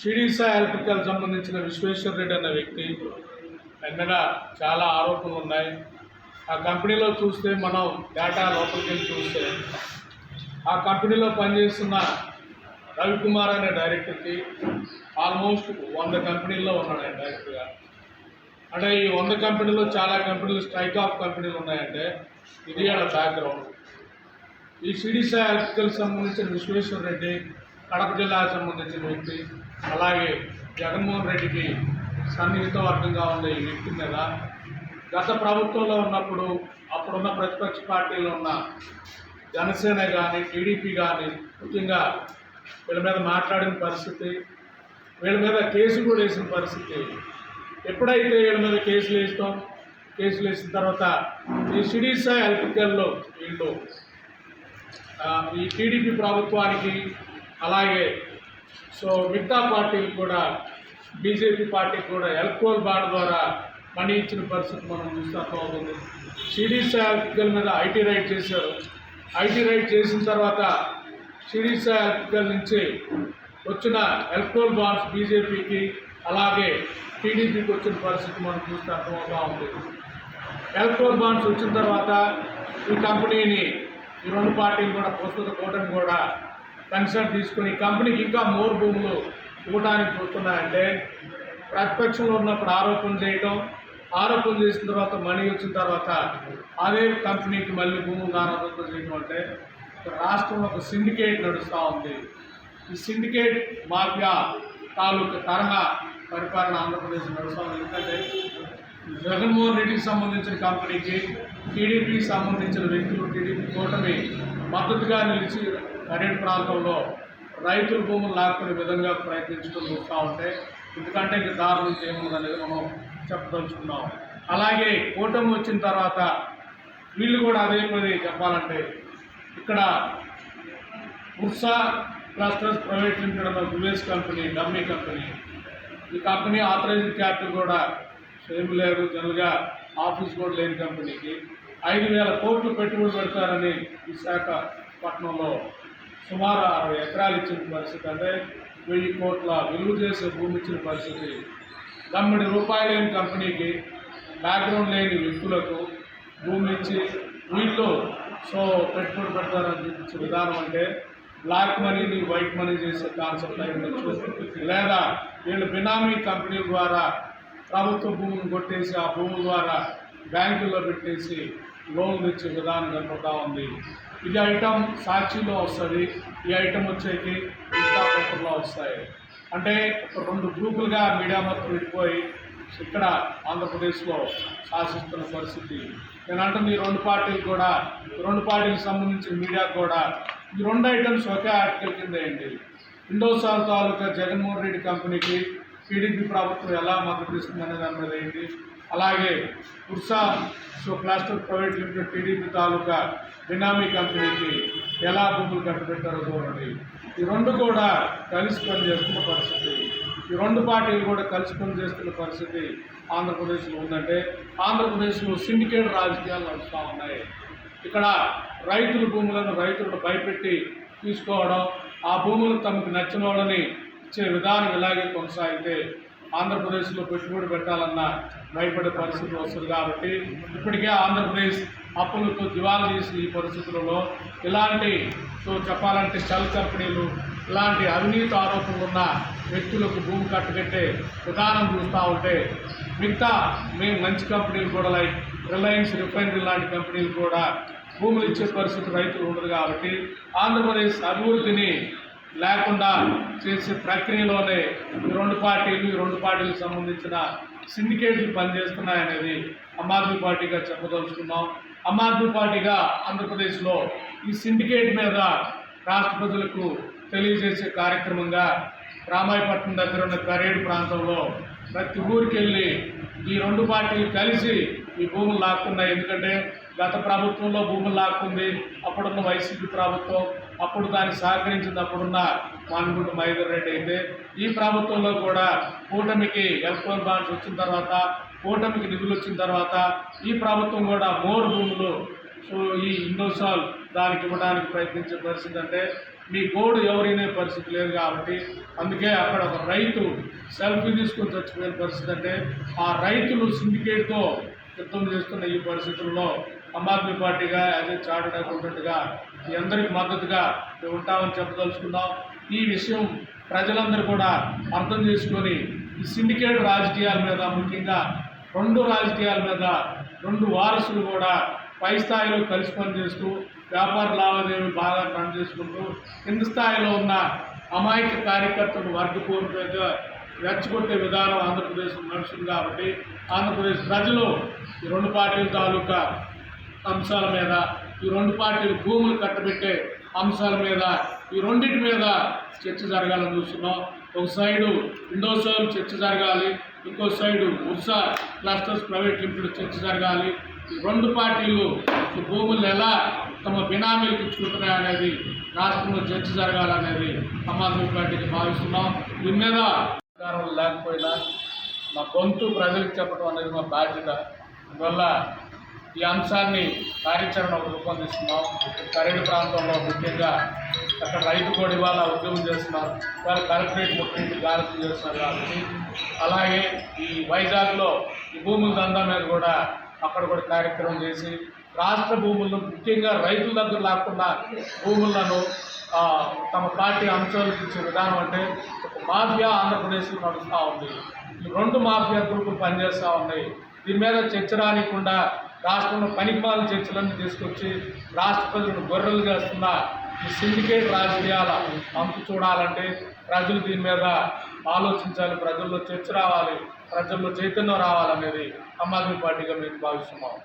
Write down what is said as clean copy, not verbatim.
Shirdi electrical సంబంధించిన విశ్వేశ్వర్ రెడ్డి అనే వ్యక్తి ఎన్నగా చాలా ఆరోపణలు ఉన్నాయి. ఆ కంపెనీలో చూస్తే మనం డేటా లోపలికి వెళ్ళి చూస్తే ఆ కంపెనీలో పనిచేస్తున్న రవికుమార్ అనే డైరెక్టర్కి ఆల్మోస్ట్ 100 కంపెనీల్లో ఉన్నాడు ఆయన డైరెక్టర్గా. అంటే ఈ 100 కంపెనీలో చాలా కంపెనీలు స్ట్రైక్ ఆఫ్ కంపెనీలు ఉన్నాయంటే ఇది వాళ్ళ బ్యాక్గ్రౌండ్. ఈ షిరిడి ఎలక్ట్రికల్ సంబంధించిన విశ్వేశ్వర్ రెడ్డి కడప జిల్లాకు సంబంధించిన వ్యక్తి, అలాగే జగన్మోహన్ రెడ్డికి సన్నిహిత వర్గంగా ఉండే ఈ వ్యక్తి మీద గత ప్రభుత్వంలో ఉన్నప్పుడు అప్పుడున్న ప్రతిపక్ష పార్టీలో ఉన్న జనసేన కానీ టీడీపీ కానీ ముఖ్యంగా వీళ్ళ మీద మాట్లాడిన పరిస్థితి, వీళ్ళ మీద కేసులు కూడా వేసిన పరిస్థితి. ఎప్పుడైతే వీళ్ళ మీద కేసులు వేసిన తర్వాత ఈ షిరిడి ఎలక్ట్రికల్లో వీళ్ళు ఈ టీడీపీ ప్రభుత్వానికి అలాగే మిగతా పార్టీలు కూడా బీజేపీ పార్టీకి కూడా ఎలక్ట్రల్ బాండ్ ద్వారా మనీ ఇచ్చిన పరిస్థితి మనం చూస్తే అర్థమవుతుంది. షిరిడి ఎలక్ట్రికల్ మీద ఐటీ రైడ్ చేశారు. ఐటీ రైడ్ చేసిన తర్వాత షిరిడి ఎలక్ట్రికల్ నుంచి వచ్చిన ఎలక్ట్రల్ బాండ్స్ బీజేపీకి అలాగే టీడీపీకి వచ్చిన పరిస్థితి మనం చూస్తే అర్థమవుతూ ఉంది. ఎలక్ట్రల్ బాండ్స్ వచ్చిన తర్వాత ఈ కంపెనీని ఈ రెండు పార్టీలు కూడా ప్రస్తుత కూటమి కూడా కన్సల్ట్ తీసుకుని కంపెనీకి ఇంకా మోర్ భూములు ఇవ్వడానికి చూస్తున్నాయంటే ప్రతిపక్షంలో ఉన్నప్పుడు ఆరోపణలు చేసిన తర్వాత మనీ వచ్చిన తర్వాత అదే కంపెనీకి మళ్ళీ భూములు దానాదత్తం చేయడం అంటే రాష్ట్రంలో ఒక సిండికేట్ నడుస్తూ ఉంది. ఈ సిండికేట్ మాఫియా తాలూకు తరహా పరిపాలన ఆంధ్రప్రదేశ్ నడుస్తూ ఉంది. ఎందుకంటే జగన్మోహన్ రెడ్డికి సంబంధించిన కంపెనీకి టీడీపీకి సంబంధించిన వ్యక్తులు టీడీపీ కూటమి మద్దతుగా నిలిచి అరణ్య ప్రాంతంలో రైతుల భూములు లాక్కునే విధంగా ప్రయత్నించుకుని వస్తూ ఉంటే ఎందుకంటే ఇంక దారి నుంచి ఏముందనేది మనం చెప్పదలుచుకున్నాం. అలాగే కూటమి వచ్చిన తర్వాత వీళ్ళు కూడా అదే పని చెప్పాలంటే ఇక్కడ ఉర్సా క్లస్టర్స్ ప్రైవేట్ లిమిటెడ్ అన్న యుఎస్ కంపెనీ డమ్మీ కంపెనీ, ఈ కంపెనీ ఆథరైజ్డ్ క్యాపిటల్ కూడా ఏమి లేదు, జనరల్గా ఆఫీస్ కూడా లేని కంపెనీకి 5,000 కోట్లు పెట్టుబడి పెడతారని విశాఖపట్నంలో సుమారు 60 ఎకరాలు ఇచ్చిన పరిస్థితి, అంటే 1000 కోట్ల విలువ చేసే భూమి ఇచ్చిన పరిస్థితి. ₹10 లేని కంపెనీకి బ్యాక్గ్రౌండ్ లేని వ్యక్తులకు భూమి ఇచ్చి వీళ్ళు పెట్టుబడి పెడతారని చూపించే విధానం అంటే బ్లాక్ మనీని వైట్ మనీ చేసే కాన్సెప్ట్ అయి ఉండొచ్చు. లేదా వీళ్ళు బినామీ కంపెనీల ద్వారా ప్రభుత్వ భూములను కొట్టేసి ఆ భూముల ద్వారా బ్యాంకుల్లో పెట్టేసి లోన్లు ఇచ్చే విధానం కనపడతా ఉంది. ఇది ఐటమ్ సాక్షిలో వస్తుంది, ఈ ఐటమ్ వచ్చేకి ఇన్స్టా పేపర్లో వస్తాయి. అంటే ఒక 2 గ్రూపులుగా మీడియా మొత్తం విడిపోయి ఇక్కడ ఆంధ్రప్రదేశ్లో శాసిస్తున్న పరిస్థితి. నేను అంటుంది ఈ 2 పార్టీలు కూడా, 2 పార్టీలకు సంబంధించిన మీడియాకు కూడా ఈ 2 ఐటమ్స్ ఒకే ఆర్టికల్ కింద వేయండి. ఇండోసాల్ తాలూకా జగన్మోహన్ రెడ్డి కంపెనీకి టీడీపీ ప్రభుత్వం ఎలా మద్దతు ఇస్తుందనే దాని మీద ఏంటి, అలాగే Ursa cluster private limited TDP తాలూకా బినామీ కంపెనీకి ఎలా భూములు కట్టబెట్టారో చూడండి. ఈ 2 కూడా కలిసి పనిచేస్తున్న పరిస్థితి, ఈ 2 పార్టీలు కూడా కలిసి పనిచేస్తున్న పరిస్థితి ఆంధ్రప్రదేశ్లో ఉందంటే ఆంధ్రప్రదేశ్లో సిండికేట్ రాజకీయాలు నడుస్తూ ఉన్నాయి. ఇక్కడ రైతుల భూములను రైతులను భయపెట్టి తీసుకోవడం, ఆ భూములు తమకు నచ్చిన వాళ్ళని ఇచ్చే విధానం ఇలాగే కొనసాగితే ఆంధ్రప్రదేశ్లో పెట్టుబడి పెట్టాలన్న భయపడే పరిస్థితి వస్తుంది. కాబట్టి ఇప్పటికే ఆంధ్రప్రదేశ్ అప్పులతో దివాలా తీసి ఈ పరిస్థితులలో ఇలాంటి చెప్పాలంటే షెల్ కంపెనీలు ఇలాంటి అవినీతి ఆరోపణలు ఉన్న వ్యక్తులకు భూమి కట్టగట్టే విధానం చూస్తూ ఉంటే మిగతా మంచి కంపెనీలు కూడా లైక్ రిలయన్స్ రిఫైనరీ లాంటి కంపెనీలు కూడా భూములు ఇచ్చే పరిస్థితి రైతులు ఉండదు. కాబట్టి ఆంధ్రప్రదేశ్ అభివృద్ధిని లేకుండా చేసే ప్రక్రియలోనే ఈ 2 పార్టీలకు సంబంధించిన సిండికేట్లు పనిచేస్తున్నాయనేది ఆమ్ ఆద్మీ పార్టీగా చెప్పదలుచుకున్నాం. ఆమ్ ఆద్మీ పార్టీగా ఆంధ్రప్రదేశ్లో ఈ సిండికేట్ మీద రాష్ట్ర ప్రజలకు తెలియజేసే కార్యక్రమంగా రామాయపట్నం దగ్గర ఉన్న కరేడు ప్రాంతంలో ప్రతి ఊరికి వెళ్ళి ఈ 2 పార్టీలు కలిసి ఈ భూములు లాక్కున్నాయి. ఎందుకంటే గత ప్రభుత్వంలో భూములు లాక్కుంది అప్పుడున్న వైసీపీ ప్రభుత్వం, అప్పుడు దాన్ని సహకరించింది అప్పుడున్న మాన్గుంట మహేందర్ రెడ్డి. అయితే ఈ ప్రభుత్వంలో కూడా కూటమికి ఎలక్ట్రల్ బాండ్స్ వచ్చిన తర్వాత, కూటమికి నిధులు వచ్చిన తర్వాత ఈ ప్రభుత్వం కూడా మోర్ భూములు ఈ ఇండోసాల్ దానికి ఇవ్వడానికి ప్రయత్నించే పరిస్థితి. అంటే మీ గోడు ఎవరైనా పరిస్థితి లేదు కాబట్టి అందుకే అక్కడ ఒక రైతు సెల్ఫీ తీసుకొని చచ్చిపోయిన పరిస్థితి. అంటే ఆ రైతులు సిండికేట్తో యుద్ధం చేస్తున్న ఈ పరిస్థితుల్లో ఆమ్ ఆద్మీ పార్టీగా యాజ్ ఏ చార్టర్డ్ అకౌంటెంట్గా మీ అందరికీ మద్దతుగా మేము ఉంటామని చెప్పదలుచుకున్నాం. ఈ విషయం ప్రజలందరూ కూడా అర్థం చేసుకొని ఈ సిండికేట్ రాజకీయాల మీద, ముఖ్యంగా 2 రాజకీయాల మీద 2 వారసులు కూడా పై స్థాయిలో కలిసి పనిచేస్తూ వ్యాపార లావాదేవీలు బాగా పనిచేసుకుంటూ కింద స్థాయిలో ఉన్న అమాయక కార్యకర్తలను వర్గపూర్వకంగా రెచ్చగొట్టే విధానం ఆంధ్రప్రదేశ్లో నడుస్తుంది. కాబట్టి ఆంధ్రప్రదేశ్ ప్రజలు ఈ 2 పార్టీల తాలూకా అంశాల మీద, ఈ 2 పార్టీలు భూములు కట్టబెట్టే అంశాల మీద, ఈ రెండింటి మీద చర్చ జరగాలని చూస్తున్నాం. ఒక సైడు ఇండోసోల్ చర్చ జరగాలి, ఇంకో side Ursa clusters private limited చర్చ జరగాలి. ఈ 2 పార్టీలు ఈ భూములు ఎలా తమ బినామీలకు ఇచ్చుకుంటున్నాయి అనేది రాష్ట్రంలో చర్చ జరగాలనేది ఆమ్ ఆద్మీ పార్టీకి భావిస్తున్నాం. దీని మీద అధికారం లేకపోయినా మా గొంతు ప్రజలకు చెప్పడం అనేది మా బాధ్యత. అందువల్ల ఈ అంశాన్ని కార్యాచరణ రూపొందిస్తున్నాం. కరేడు ప్రాంతంలో ముఖ్యంగా అక్కడ రైతు కూడా ఇవాళ ఉద్యమం చేస్తున్నారు, ఇవాళ కలెక్టరేట్ ముఖ్యంగా గాలింపు చేస్తున్నారు. కాబట్టి అలాగే ఈ వైజాగ్లో ఈ భూముల దందా మీద కూడా అక్కడ కూడా కార్యక్రమం చేసి రాష్ట్ర భూములను, ముఖ్యంగా రైతుల దగ్గర లేకుండా భూములను తమ పార్టీ అంశాలకు ఇచ్చే విధానం. అంటే ఒక మాఫియా ఆంధ్రప్రదేశ్లో నడుస్తూ ఉంది. ఈ 2 మాఫియా గ్రూపులు పనిచేస్తూ ఉన్నాయి. దీని మీద చర్చ రానికుండా రాష్ట్రంలో పనికిమాలిన చర్చలన్నీ తీసుకొచ్చి రాష్ట్ర ప్రజలను గొర్రెలు చేస్తున్న ఈ సిండికేట్ రాజకీయాల అంతు చూడాలంటే ప్రజలు దీని మీద ఆలోచించాలి, ప్రజల్లో చర్చ రావాలి, ప్రజల్లో చైతన్యం రావాలనేది ఆమ్ ఆద్మీ పార్టీగా మేము భావిస్తున్నాం.